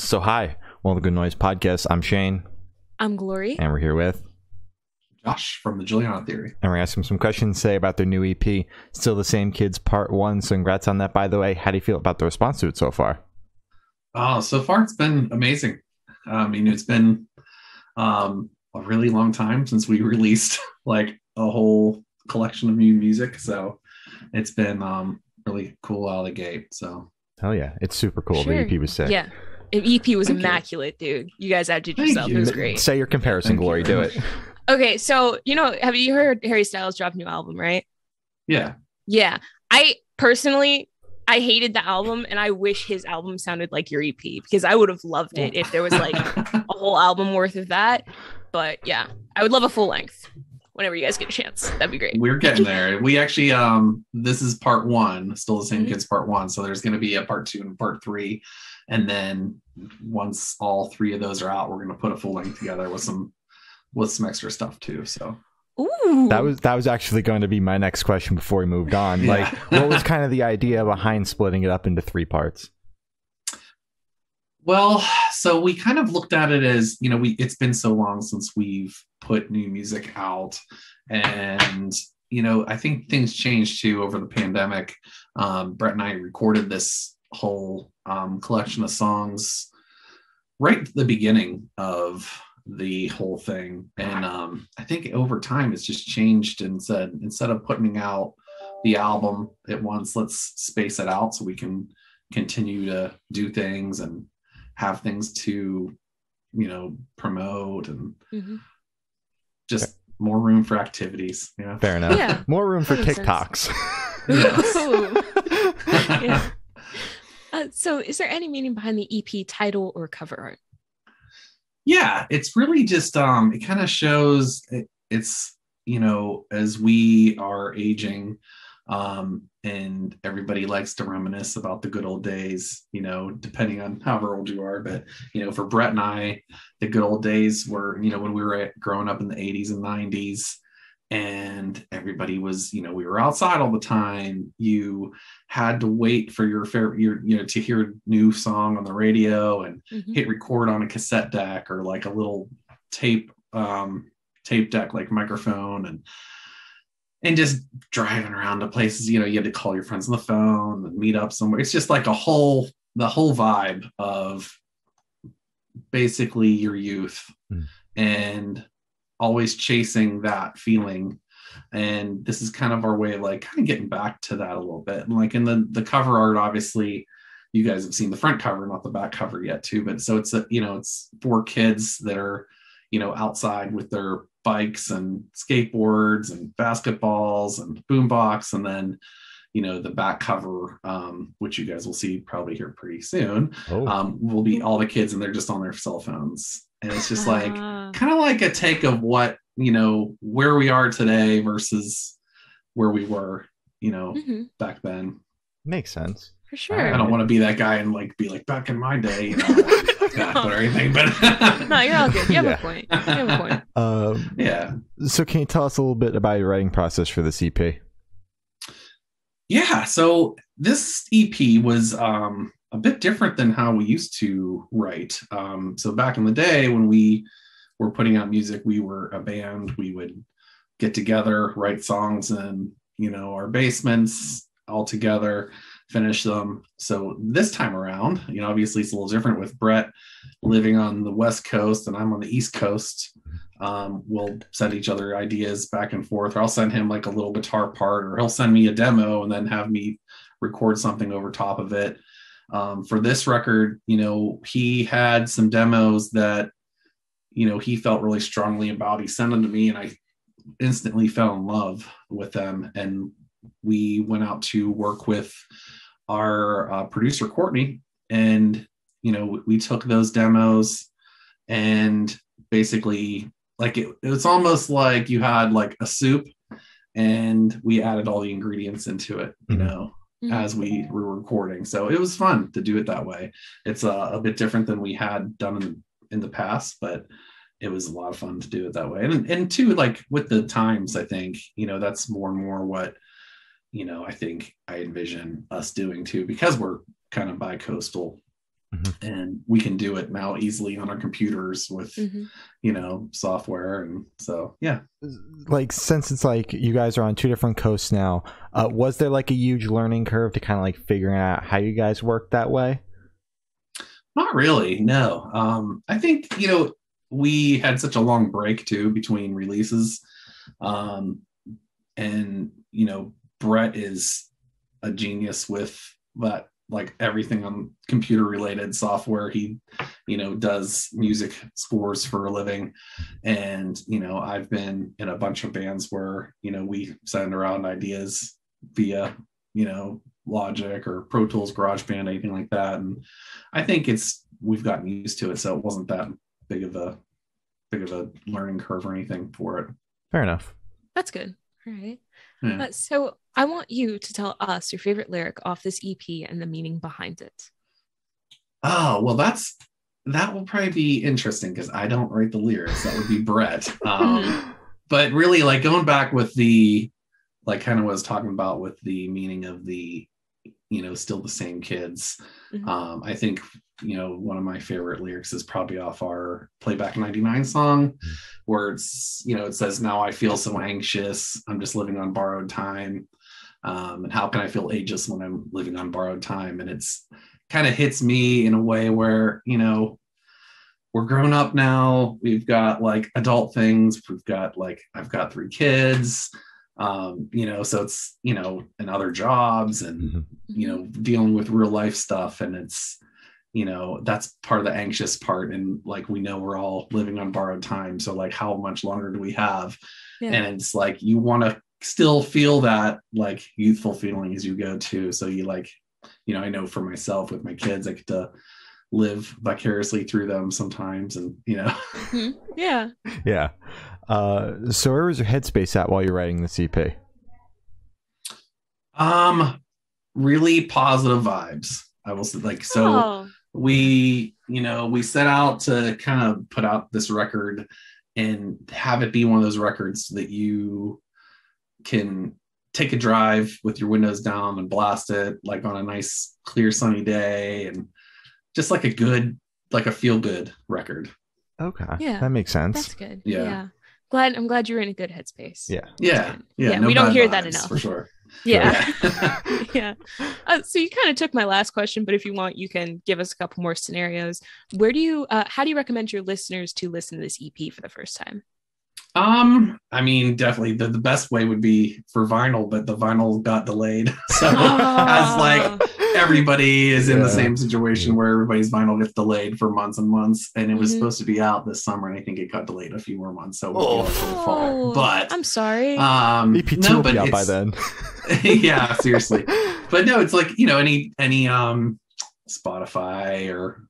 So hi, well, the Good Noise Podcast. I'm Shane. I'm Glory. And we're here with Josh from the Juliana Theory. And we're asking some questions today about their new EP, Still the Same Kids Part 1. So congrats on that, by the way. How do you feel about the response to it so far? So far, it's been amazing. It's been a really long time since we released like a whole collection of new music. So it's been really cool out of the gate. So hell yeah, it's super cool. Sure. The EP was sick. Yeah. The EP was Thank immaculate, dude. You guys outdid yourself. you. It was great. Say your comparison, Thank Glory. you Do very it. much. Okay, so have you heard Harry Styles drop a new album, right? Yeah. Yeah. I hated the album, and I wish his album sounded like your EP because I would have loved it if there was like a whole album worth of that. But yeah, I would love a full length whenever you guys get a chance. That'd be great. We're getting there. We actually, this is part one, Still the Same Kids Part 1. So there's going to be a part 2 and part 3. And then once all 3 of those are out, we're going to put a full length together with some extra stuff too. So Ooh. That was actually going to be my next question before we moved on. Yeah. Like, what was kind of the idea behind splitting it up into 3 parts? Well, so we kind of looked at it as, it's been so long since we've put new music out. And, I think things changed too over the pandemic. Brett and I recorded this whole collection of songs right at the beginning of the whole thing. And I think over time it's just changed and said, instead of putting out the album at once, let's space it out so we can continue to do things and have things to promote and just more room for activities. Yeah, Fair enough. Yeah. More room for 100%. TikToks. Yeah. So is there any meaning behind the EP title or cover art? Yeah, it's really just it kind of shows it's as we are aging, and everybody likes to reminisce about the good old days, depending on however old you are. But for Brett and I, the good old days were when we were growing up in the 80s and 90s, and everybody was we were outside all the time. You had to wait for your to hear a new song on the radio and hit record on a cassette deck or like a little tape deck like microphone, and just driving around to places. You had to call your friends on the phone and meet up somewhere. It's just like the whole vibe of basically your youth and always chasing that feeling. And this is kind of our way of like kind of getting back to that a little bit. And like in the cover art, obviously you guys have seen the front cover, not the back cover yet too. But so it's it's 4 kids that are, outside with their bikes and skateboards and basketballs and boombox. And then, the back cover, which you guys will see probably here pretty soon, will be all the kids and they're just on their cell phones. And it's just like kind of like a take of what, where we are today versus where we were, back then. Makes sense. For sure. I don't want to be that guy and like be like back in my day, like that or anything. But No, you're all good. You have a point. Yeah. So can you tell us a little bit about your writing process for this EP? Yeah. So this EP was a bit different than how we used to write. So back in the day when we were putting out music, we were a band. We would get together, write songs in, our basements all together, finish them. So this time around, obviously it's a little different with Brett living on the West Coast and I'm on the East Coast. We'll send each other ideas back and forth, or I'll send him like a little guitar part, or he'll send me a demo and then have me record something over top of it. For this record, he had some demos that, he felt really strongly about. He sent them to me and I instantly fell in love with them. And we went out to work with our producer, Courtney, and, we took those demos and basically like it's almost like you had like a soup and we added all the ingredients into it, as we were recording. So it was fun to do it that way. It's a bit different than we had done in the past, but it was a lot of fun to do it that way. And too, like with the times, I think, that's more and more what, I think I envision us doing too, because we're kind of bi-coastal and we can do it now easily on our computers with software. And so like, since it's like you guys are on two different coasts now, was there like a huge learning curve to kind of like figuring out how you guys work that way? Not really, no. I think we had such a long break too between releases, and Brett is a genius with that, like everything on computer related software. He does music scores for a living, and I've been in a bunch of bands where we send around ideas via Logic or Pro Tools, GarageBand, anything like that, and I think we've gotten used to it, so it wasn't that big of a learning curve or anything for it. Fair enough. That's good. All right. Yeah. So I want you to tell us your favorite lyric off this EP and the meaning behind it. Oh, well, that will probably be interesting because I don't write the lyrics. That would be Brett. But really, like, going back with the, like, kind of what I was talking about with the meaning of the, still the same kids. I think, one of my favorite lyrics is probably off our Playback 99 song, where it's, it says, "Now I feel so anxious. I'm just living on borrowed time. And how can I feel ageless when I'm living on borrowed time?" And it's kind of hits me in a way where, we're grown up now. We've got like adult things. We've got like, I've got 3 kids, so it's, and other jobs and, dealing with real life stuff. And it's, that's part of the anxious part. And like, we know we're all living on borrowed time. So like, how much longer do we have? Yeah. And it's like, you want to still feel that like youthful feeling as you go too. So you like, I know for myself with my kids, I get to live vicariously through them sometimes, and yeah. So where was your headspace at while you're writing this EP? Really positive vibes, I will say. Like, so we set out to kind of put out this record and have it be one of those records that you can take a drive with your windows down and blast it like on a nice clear sunny day, and just like a feel good record. Okay. Yeah. That makes sense. That's good. Yeah. I'm glad you're in a good headspace. Yeah. No, we don't hear that enough. For sure. Yeah. Yeah. So you kind of took my last question, but if you want, you can give us a couple more scenarios. How do you recommend your listeners to listen to this EP for the first time? I mean, definitely the best way would be for vinyl, but the vinyl got delayed. So as like everybody is in the same situation where everybody's vinyl gets delayed for months and months, and it was supposed to be out this summer, and I think it got delayed a few more months. So fall. But I'm sorry. EP2 will be out by then. Yeah, seriously. But no, it's like, any Spotify or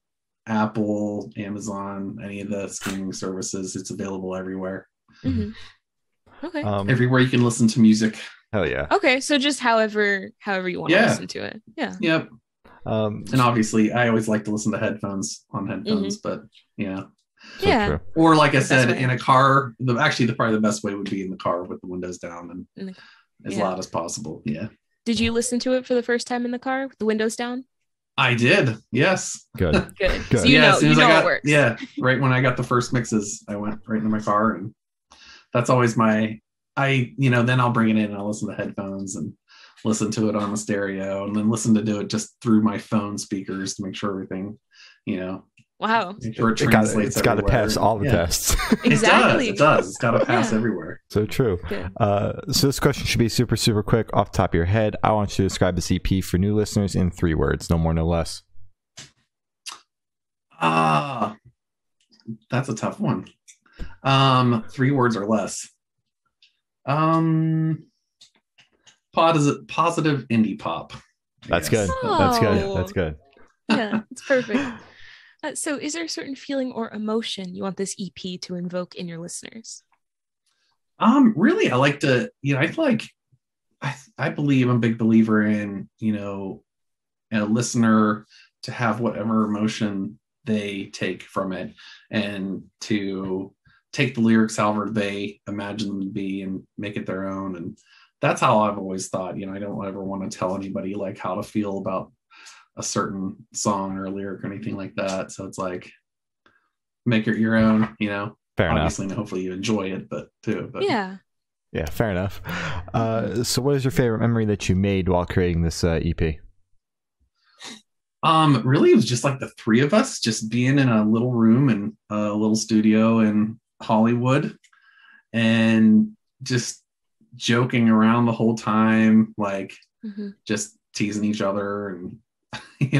Apple, Amazon, any of the streaming services, it's available everywhere. Okay. Everywhere you can listen to music. Hell yeah. Okay, so just however you want to listen to it. Yeah. Yep. And obviously, I always like to listen to headphones, but yeah. Or like I said, in a car. Probably the best way would be in the car with the windows down and as loud as possible. Yeah. Did you listen to it for the first time in the car with the windows down? I did. Yes. Good. So as soon as it works. Yeah. Right when I got the first mixes, I went right into my car, and that's always then I'll bring it in and I'll listen to headphones and listen to it on the stereo, and then listen to do it just through my phone speakers to make sure everything, Wow. Make sure it translates. It's got to pass all the tests. Exactly. It does. It's got to pass everywhere. So true. So this question should be super, super quick off the top of your head. I want you to describe this EP for new listeners in 3 words, no more, no less. That's a tough one. 3 words or less. Positive indie pop. That's good. That's good. Yeah, it's perfect. So is there a certain feeling or emotion you want this EP to invoke in your listeners? Really, I like to, I feel like I believe, I'm a big believer in, a listener to have whatever emotion they take from it, and to take the lyrics however they imagine them to be and make it their own. And that's how I've always thought, I don't ever want to tell anybody like how to feel about a certain song or lyric or anything like that. So it's like make it your own, you know. Fair Obviously, enough. hopefully you enjoy it, but Yeah. Yeah, fair enough. So what is your favorite memory that you made while creating this EP? Really, it was just like the three of us just being in a little room and a little studio in Hollywood and just joking around the whole time, like just teasing each other and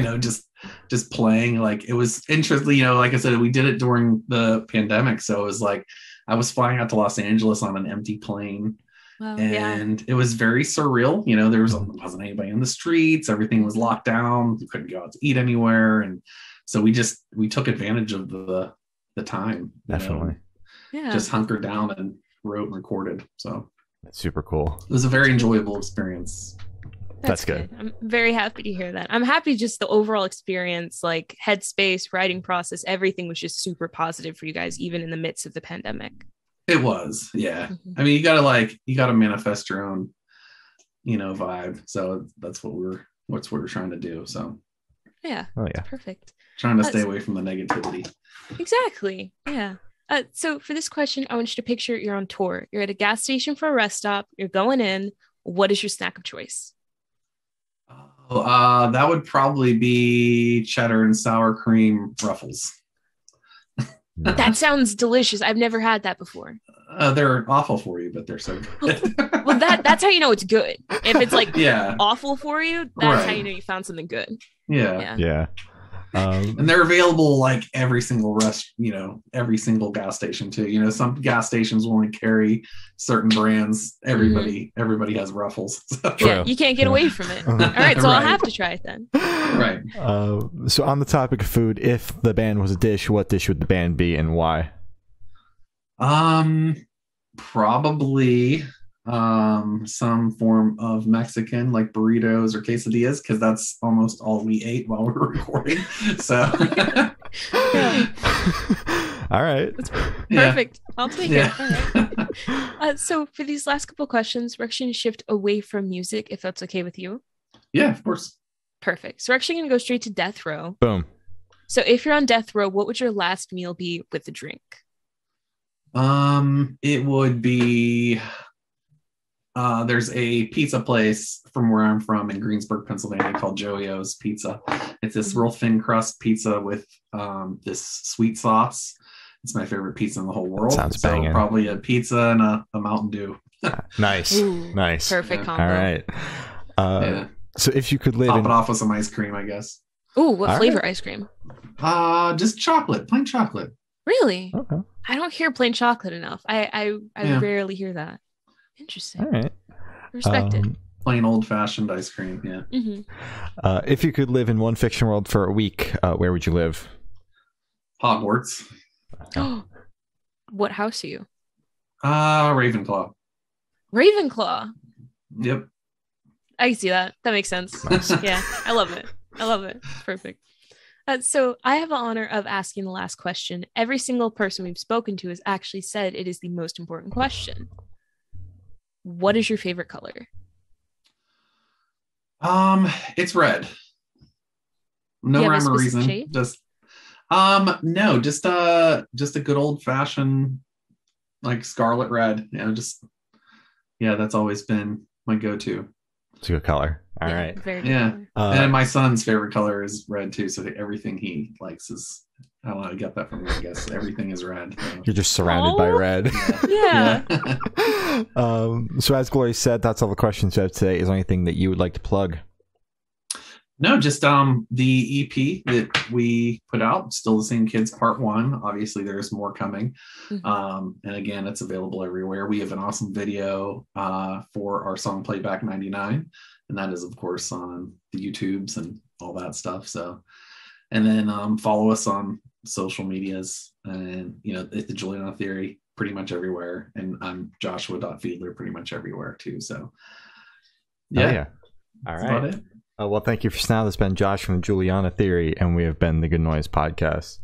just playing. Like it was interesting, like I said, we did it during the pandemic, so it was like I was flying out to Los Angeles on an empty plane. Wow, and it was very surreal. There wasn't anybody in the streets. Everything was locked down. You couldn't go out to eat anywhere. And so we took advantage of the time. Definitely. Just hunkered down and wrote and recorded. So that's super cool. It was a very enjoyable experience. That's good. I'm very happy to hear that. I'm happy just the overall experience, like headspace, writing process, everything was just super positive for you guys, even in the midst of the pandemic. It was, yeah. I mean, you gotta manifest your own, vibe. So that's what we're trying to do. So yeah, perfect. Trying to stay away from the negativity. Exactly. Yeah. So for this question, I want you to picture you're on tour. You're at a gas station for a rest stop. You're going in. What is your snack of choice? That would probably be cheddar and sour cream Ruffles. That sounds delicious. I've never had that before. They're awful for you, but they're so good. Well, that's how you know it's good. If it's like yeah. awful for you, that's how you know you found something good. Yeah. And they're available like every single every single gas station too. Some gas stations will only carry certain brands. Everybody has Ruffles. So. Yeah, you can't get away from it. All right, so I'll have to try it then. Right. So on the topic of food, if the band was a dish, what dish would the band be and why? Probably some form of Mexican, like burritos or quesadillas, because that's almost all we ate while we were recording. So all right, that's perfect. I'll take it. All right. So for these last couple questions, we're actually going to shift away from music, if that's okay with you. Yeah, of course. Perfect. So we're actually going to go straight to death row. Boom. So if you're on death row, what would your last meal be with a drink? It would be there's a pizza place from where I'm from in Greensburg, Pennsylvania called Joey-O's Pizza. It's this real thin crust pizza with this sweet sauce. It's my favorite pizza in the whole world. Sounds banging. So probably a pizza and a Mountain Dew. Nice. Ooh, nice. Perfect combo. All right. So if you could live top it off with some ice cream, I guess. Ooh, what flavor ice cream? Just chocolate, plain chocolate. Really? Okay. I don't hear plain chocolate enough. I rarely hear that. Interesting. All right. Respect it. Plain old-fashioned ice cream, yeah. If you could live in one fiction world for a week, where would you live? Hogwarts. What house are you? Ravenclaw. Ravenclaw. Yep. I can see that. That makes sense. Nice. Yeah, I love it. It's perfect. So I have the honor of asking the last question. Every single person we've spoken to has actually said it is the most important question. What is your favorite color? It's red. No rhyme or reason. Shade? Just no, just a good old fashioned like scarlet red. That's always been my go-to. It's a good color. All right. Very good color. And my son's favorite color is red too. So everything he likes is, I don't know, I got that from him, I guess. Everything is red. So. You're just surrounded by red. Yeah. So as Glory said, that's all the questions we have today. Is there anything that you would like to plug? No, just the EP that we put out, Still the Same Kids Part 1. Obviously, there's more coming. And again, it's available everywhere. We have an awesome video for our song Playback 99. And that is, of course, on the YouTubes and all that stuff. So, and then follow us on social medias and, the Juliana Theory pretty much everywhere. And I'm Joshua.Fiedler pretty much everywhere too. So, yeah. All right. Well, thank you for now. This has been Josh from Juliana Theory, and we have been the Good Noise Podcast.